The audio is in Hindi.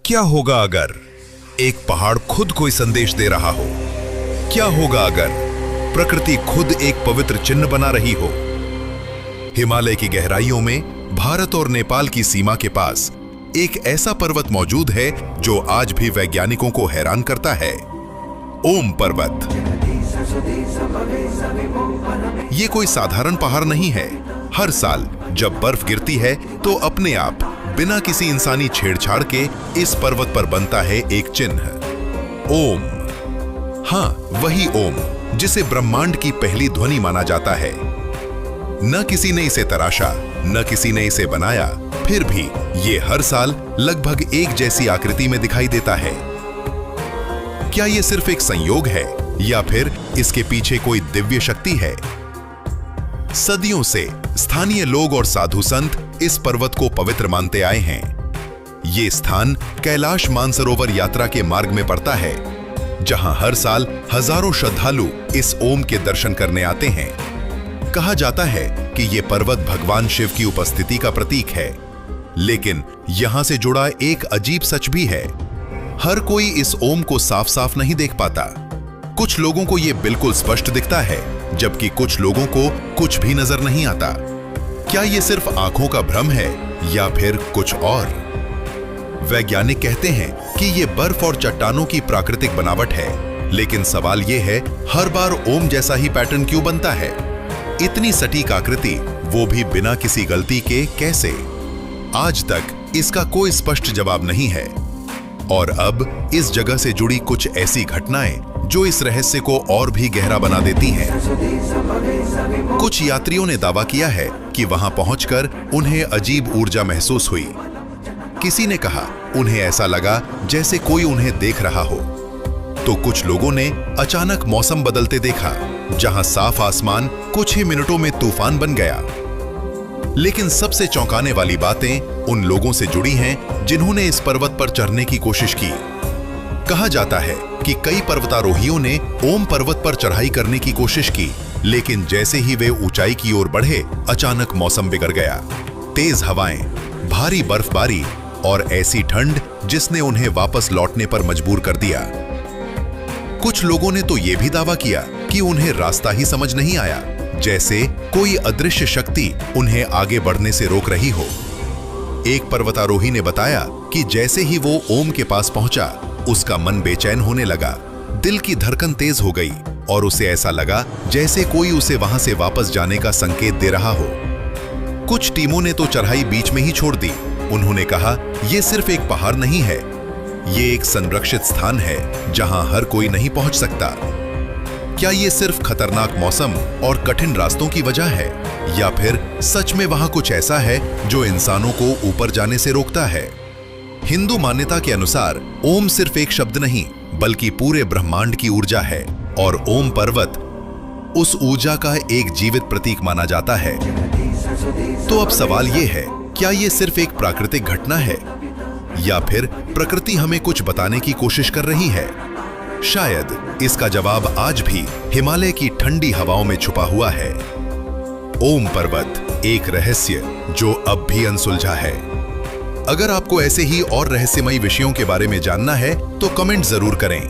क्या होगा अगर एक पहाड़ खुद कोई संदेश दे रहा हो? क्या होगा अगर प्रकृति खुद एक पवित्र चिन्ह बना रही हो? हिमालय की गहराइयों में भारत और नेपाल की सीमा के पास एक ऐसा पर्वत मौजूद है जो आज भी वैज्ञानिकों को हैरान करता है। ओम पर्वत। ये कोई साधारण पहाड़ नहीं है। हर साल जब बर्फ गिरती है तो अपने आप बिना किसी इंसानी छेड़छाड़ के इस पर्वत पर बनता है एक चिन्ह, ओम। हां, वही ओम जिसे ब्रह्मांड की पहली ध्वनि माना जाता है। न किसी ने इसे तराशा, न किसी ने इसे बनाया, फिर भी ये हर साल लगभग एक जैसी आकृति में दिखाई देता है। क्या ये सिर्फ एक संयोग है या फिर इसके पीछे कोई दिव्य शक्ति है? सदियों से स्थानीय लोग और साधु संत इस पर्वत को पवित्र मानते आए हैं। ये स्थान कैलाश मानसरोवर यात्रा के मार्ग में पड़ता है, जहां हर साल हजारों श्रद्धालु इस ओम के दर्शन करने आते हैं। कहा जाता है कि ये पर्वत भगवान शिव की उपस्थिति का प्रतीक है, लेकिन यहां से जुड़ा एक अजीब सच भी है। हर कोई इस ओम को साफ साफ नहीं देख पाता। कुछ लोगों को यह बिल्कुल स्पष्ट दिखता है, जबकि कुछ लोगों को कुछ भी नजर नहीं आता। क्या यह सिर्फ आंखों का भ्रम है या फिर कुछ और? वैज्ञानिक कहते हैं कि यह बर्फ और चट्टानों की प्राकृतिक बनावट है, लेकिन सवाल यह है, हर बार ओम जैसा ही पैटर्न क्यों बनता है? इतनी सटीक आकृति, वो भी बिना किसी गलती के, कैसे? आज तक इसका कोई स्पष्ट जवाब नहीं है। और अब इस जगह से जुड़ी कुछ ऐसी घटनाएं जो इस रहस्य को और भी गहरा बना देती हैं। कुछ यात्रियों ने दावा किया है कि वहां पहुंचकर उन्हें अजीब ऊर्जा महसूस हुई। किसी ने कहा उन्हें ऐसा लगा जैसे कोई उन्हें देख रहा हो। तो कुछ लोगों ने अचानक मौसम बदलते देखा, जहां साफ आसमान कुछ ही मिनटों में तूफान बन गया। लेकिन सबसे चौंकाने वाली बातें उन लोगों से जुड़ी हैं जिन्होंने इस पर्वत पर चढ़ने की कोशिश की। कहा जाता है कि कई पर्वतारोहियों ने ओम पर्वत पर चढ़ाई करने की कोशिश की, लेकिन जैसे ही वे ऊंचाई की ओर बढ़े, अचानक मौसम बिगड़ गया। तेज हवाएं, भारी बर्फबारी और ऐसी ठंड जिसने उन्हें वापस लौटने पर मजबूर कर दिया। कुछ लोगों ने तो यह भी दावा किया कि उन्हें रास्ता ही समझ नहीं आया, जैसे कोई अदृश्य शक्ति उन्हें आगे बढ़ने से रोक रही हो। एक पर्वतारोही ने बताया कि जैसे ही वो ओम के पास पहुंचा, उसका मन बेचैन होने लगा, दिल की धड़कन तेज हो गई और उसे ऐसा लगा जैसे कोई उसे वहां से वापस जाने का संकेत दे रहा हो। कुछ टीमों ने तो चढ़ाई बीच में ही छोड़ दी। उन्होंने कहा, यह सिर्फ एक पहाड़ नहीं है, ये एक संरक्षित स्थान है जहां हर कोई नहीं पहुंच सकता। क्या ये सिर्फ खतरनाक मौसम और कठिन रास्तों की वजह है, या फिर सच में वहां कुछ ऐसा है जो इंसानों को ऊपर जाने से रोकता है? हिंदू मान्यता के अनुसार ओम सिर्फ एक शब्द नहीं, बल्कि पूरे ब्रह्मांड की ऊर्जा है, और ओम पर्वत उस ऊर्जा का एक जीवित प्रतीक माना जाता है। तो अब सवाल यह है, क्या यह सिर्फ एक प्राकृतिक घटना है, या फिर प्रकृति हमें कुछ बताने की कोशिश कर रही है? शायद इसका जवाब आज भी हिमालय की ठंडी हवाओं में छुपा हुआ है। ओम पर्वत, एक रहस्य जो अब भी अनसुलझा है। अगर आपको ऐसे ही और रहस्यमयी विषयों के बारे में जानना है तो कमेंट जरूर करें।